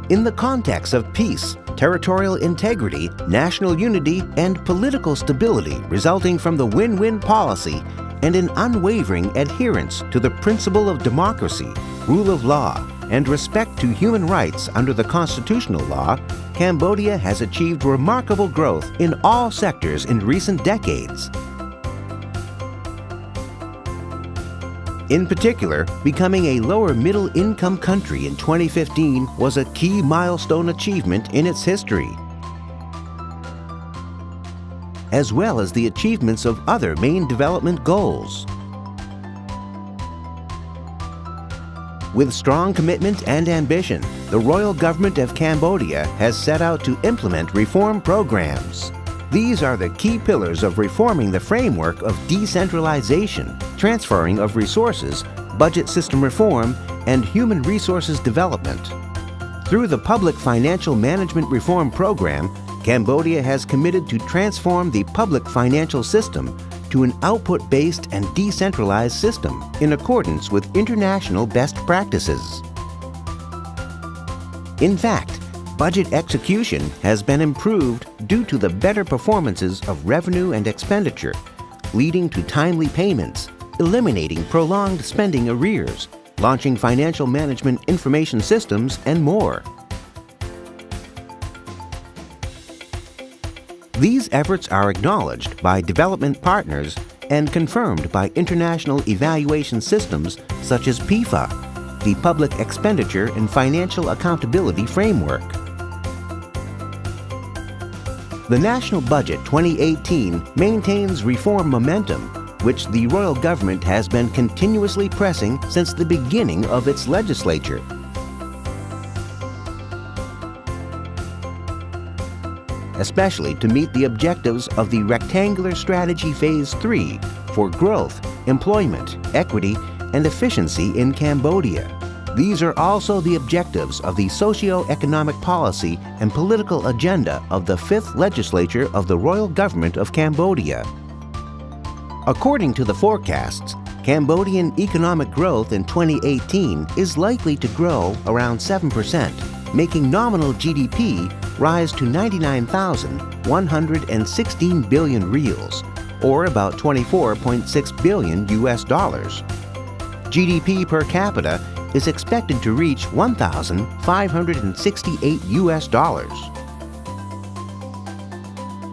In the context of peace, territorial integrity, national unity, and political stability resulting from the win-win policy and an unwavering adherence to the principle of democracy, rule of law, and respect to human rights under the constitutional law, Cambodia has achieved remarkable growth in all sectors in recent decades. In particular, becoming a lower middle-income country in 2015 was a key milestone achievement in its history, as well as the achievements of other main development goals. With strong commitment and ambition, the Royal Government of Cambodia has set out to implement reform programs. These are the key pillars of reforming the framework of decentralization, transferring of resources, budget system reform, and human resources development. Through the Public Financial Management Reform Program, Cambodia has committed to transform the public financial system to an output-based and decentralized system in accordance with international best practices. In fact, budget execution has been improved due to the better performances of revenue and expenditure, leading to timely payments, eliminating prolonged spending arrears, launching financial management information systems, and more. These efforts are acknowledged by development partners and confirmed by international evaluation systems such as PIFA, the Public Expenditure and Financial Accountability Framework. The National Budget 2018 maintains reform momentum, which the Royal Government has been continuously pressing since the beginning of its legislature. Especially to meet the objectives of the Rectangular Strategy Phase 3 for growth, employment, equity, and efficiency in Cambodia. These are also the objectives of the socio-economic policy and political agenda of the 5th Legislature of the Royal Government of Cambodia. According to the forecasts, Cambodian economic growth in 2018 is likely to grow around 7%, making nominal GDP rise to 99,116 billion reals, or about $24.6 billion US dollars. GDP per capita is expected to reach 1,568 US dollars.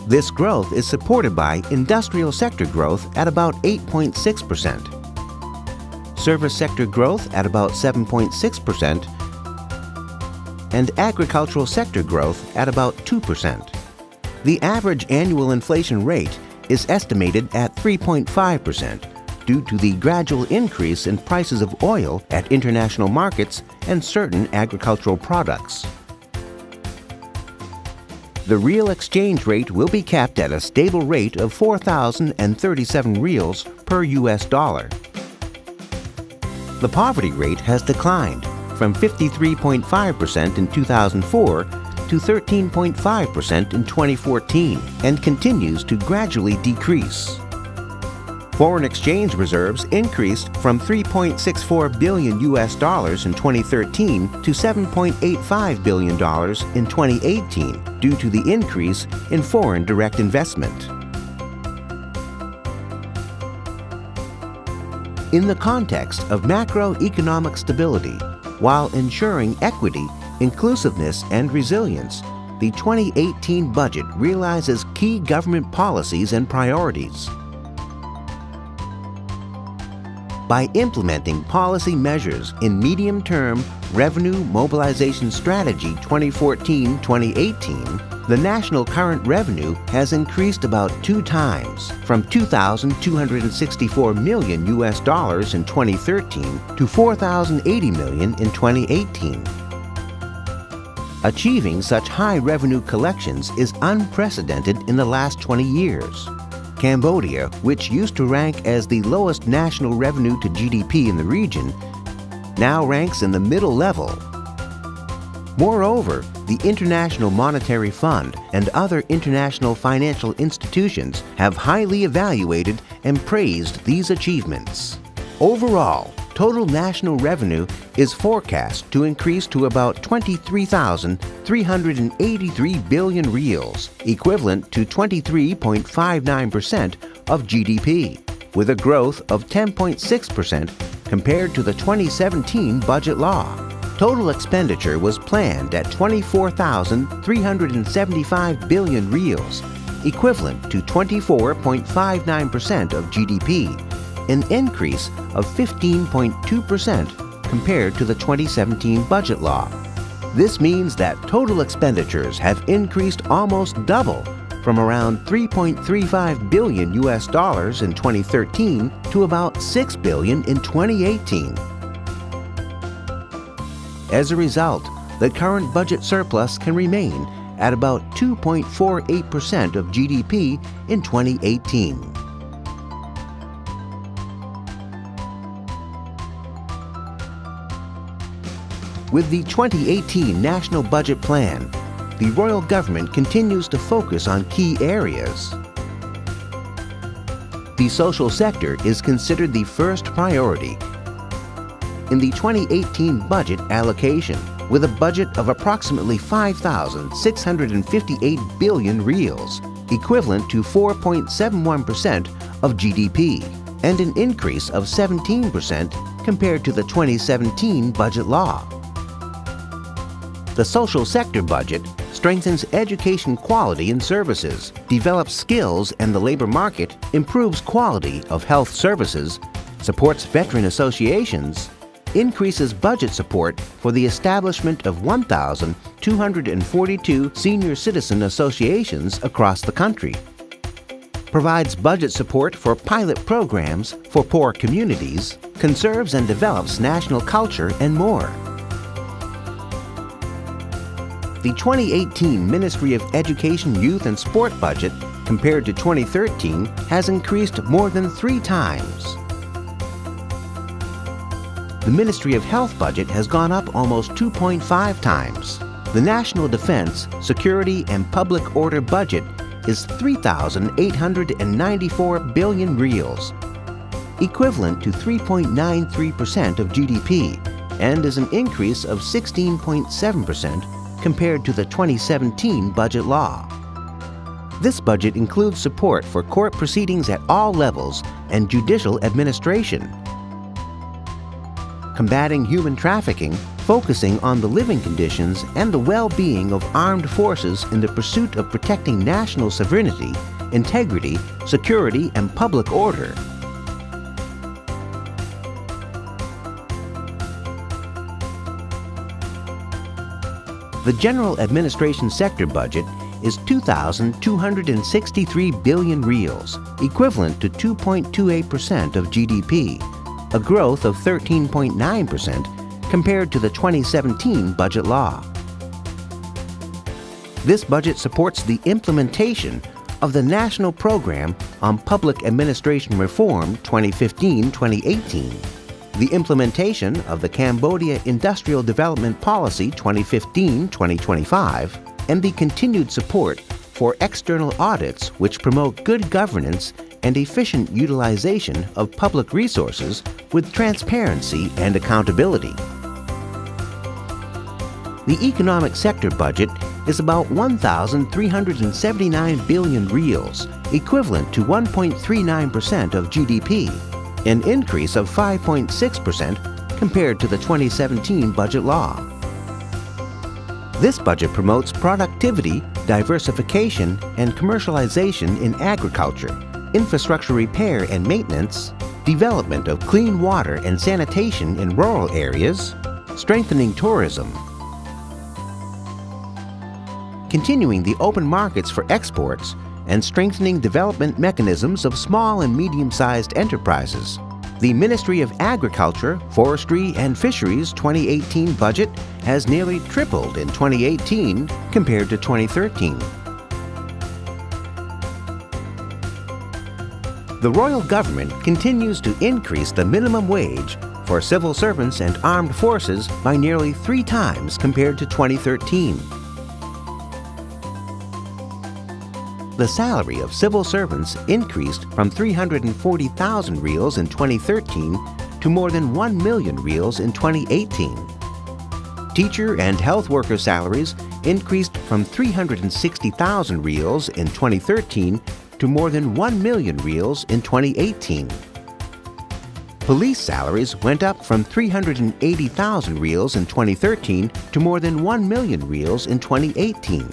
This growth is supported by industrial sector growth at about 8.6%, service sector growth at about 7.6%, and agricultural sector growth at about 2%. The average annual inflation rate is estimated at 3.5% due to the gradual increase in prices of oil at international markets and certain agricultural products. The real exchange rate will be kept at a stable rate of 4,037 reals per US dollar. The poverty rate has declined from 53.5% in 2004 to 13.5% in 2014 and continues to gradually decrease. Foreign exchange reserves increased from 3.64 billion US dollars in 2013 to 7.85 billion dollars in 2018 due to the increase in foreign direct investment. In the context of macroeconomic stability, while ensuring equity, inclusiveness, and resilience, the 2018 budget realizes key government policies and priorities. By implementing policy measures in Medium-Term Revenue Mobilization Strategy 2014-2018, the national current revenue has increased about 2 times, from 2,264 million US dollars in 2013 to 4,080 million in 2018. Achieving such high revenue collections is unprecedented in the last 20 years. Cambodia, which used to rank as the lowest national revenue to GDP in the region, now ranks in the middle level. Moreover, the International Monetary Fund and other international financial institutions have highly evaluated and praised these achievements. Overall, total national revenue is forecast to increase to about 23,383 billion reals, equivalent to 23.59% of GDP, with a growth of 10.6% compared to the 2017 budget law. Total expenditure was planned at 24,375 billion reals, equivalent to 24.59% of GDP, an increase of 15.2% compared to the 2017 budget law. This means that total expenditures have increased almost double, from around $3.35 billion in 2013 to about $6 billion in 2018. As a result, the current budget surplus can remain at about 2.48% of GDP in 2018. With the 2018 National Budget Plan, the Royal Government continues to focus on key areas. The social sector is considered the first priority in the 2018 budget allocation, with a budget of approximately 5,658 billion reals, equivalent to 4.71% of GDP, and an increase of 17% compared to the 2017 budget law. The social sector budget strengthens education quality and services, develops skills and the labor market, improves quality of health services, supports veteran associations, increases budget support for the establishment of 1,242 senior citizen associations across the country, provides budget support for pilot programs for poor communities, conserves and develops national culture, and more. The 2018 Ministry of Education, Youth and Sport budget, compared to 2013, has increased more than 3 times. The Ministry of Health budget has gone up almost 2.5 times. The National Defense, Security and Public Order budget is 3,894 billion reals, equivalent to 3.93% of GDP, and is an increase of 16.7% compared to the 2017 budget law. This budget includes support for court proceedings at all levels and judicial administration, combating human trafficking, focusing on the living conditions and the well-being of armed forces in the pursuit of protecting national sovereignty, integrity, security, and public order. The General Administration Sector budget is 2,263 billion reals, equivalent to 2.28% of GDP, a growth of 13.9% compared to the 2017 budget law. This budget supports the implementation of the National Program on Public Administration Reform 2015-2018, the implementation of the Cambodia Industrial Development Policy 2015-2025, and the continued support for external audits which promote good governance and efficient utilization of public resources with transparency and accountability. The economic sector budget is about 1,379 billion reals, equivalent to 1.39% of GDP, an increase of 5.6% compared to the 2017 budget law. This budget promotes productivity, diversification, and commercialization in agriculture, infrastructure repair and maintenance, development of clean water and sanitation in rural areas, strengthening tourism, continuing the open markets for exports, and strengthening development mechanisms of small and medium-sized enterprises. The Ministry of Agriculture, Forestry and Fisheries 2018 budget has nearly tripled in 2018 compared to 2013. The Royal Government continues to increase the minimum wage for civil servants and armed forces by nearly 3 times compared to 2013. The salary of civil servants increased from 340,000 reals in 2013 to more than 1 million reals in 2018. Teacher and health worker salaries increased from 360,000 reals in 2013 to more than 1 million reals in 2018. Police salaries went up from 380,000 reals in 2013 to more than 1 million reals in 2018.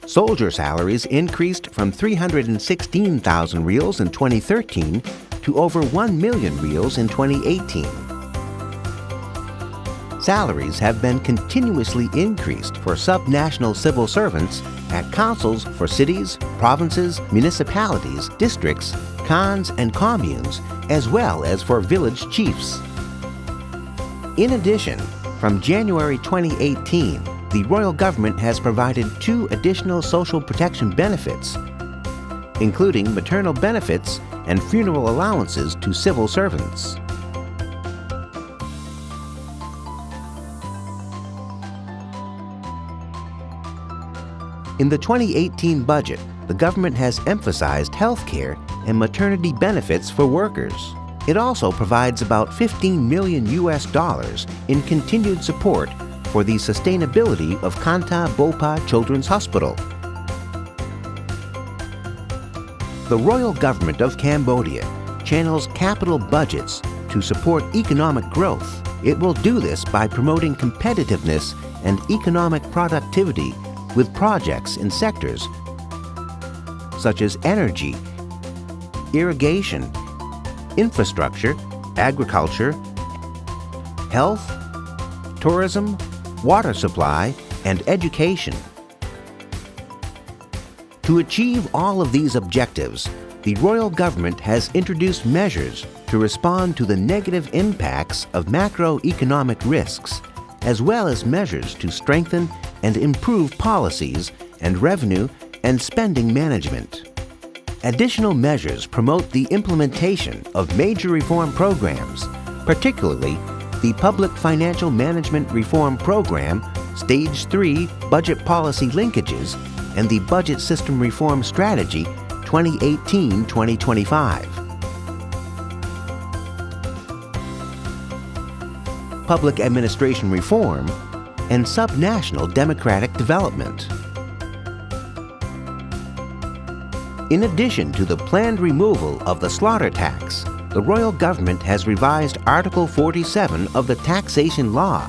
Soldier salaries increased from 316,000 reals in 2013 to over 1 million reals in 2018. Salaries have been continuously increased for subnational civil servants at councils for cities, provinces, municipalities, districts, khans, and communes, as well as for village chiefs. In addition, from January 2018, the Royal Government has provided 2 additional social protection benefits, including maternal benefits and funeral allowances to civil servants. In the 2018 budget, the government has emphasized health care and maternity benefits for workers. It also provides about $15 million in continued support for the sustainability of Kanta Bopa Children's Hospital. The Royal Government of Cambodia channels capital budgets to support economic growth. It will do this by promoting competitiveness and economic productivity with projects in sectors such as energy, irrigation, infrastructure, agriculture, health, tourism, water supply, and education. To achieve all of these objectives, the Royal Government has introduced measures to respond to the negative impacts of macroeconomic risks, as well as measures to strengthen and improve policies and revenue and spending management. Additional measures promote the implementation of major reform programs, particularly the Public Financial Management Reform Program, Stage 3 Budget Policy Linkages, and the Budget System Reform Strategy 2018-2025. Public Administration Reform, and Subnational Democratic Development. In addition to the planned removal of the slaughter tax, the Royal Government has revised Article 47 of the Taxation Law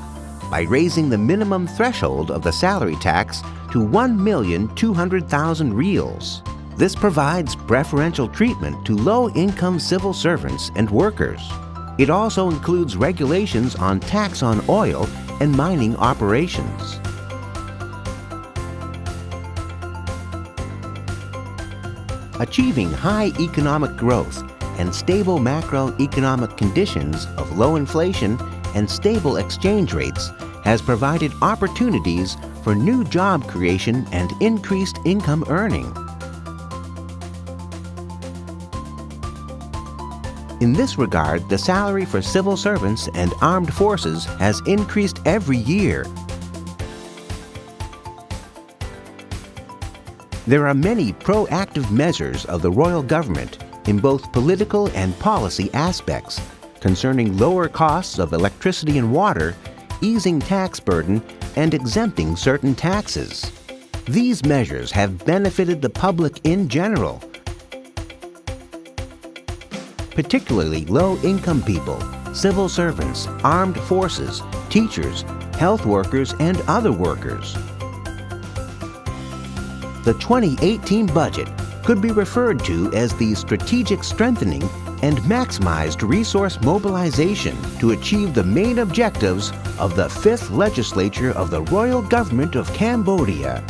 by raising the minimum threshold of the salary tax to 1,200,000 reals. This provides preferential treatment to low-income civil servants and workers. It also includes regulations on tax on oil and mining operations. Achieving high economic growth and stable macroeconomic conditions of low inflation and stable exchange rates has provided opportunities for new job creation and increased income earning. In this regard, the salary for civil servants and armed forces has increased every year. There are many proactive measures of the Royal Government in both political and policy aspects concerning lower costs of electricity and water, easing tax burden, and exempting certain taxes. These measures have benefited the public in general, particularly low-income people, civil servants, armed forces, teachers, health workers, and other workers. The 2018 budget could be referred to as the strategic strengthening and maximized resource mobilization to achieve the main objectives of the 5th Legislature of the Royal Government of Cambodia.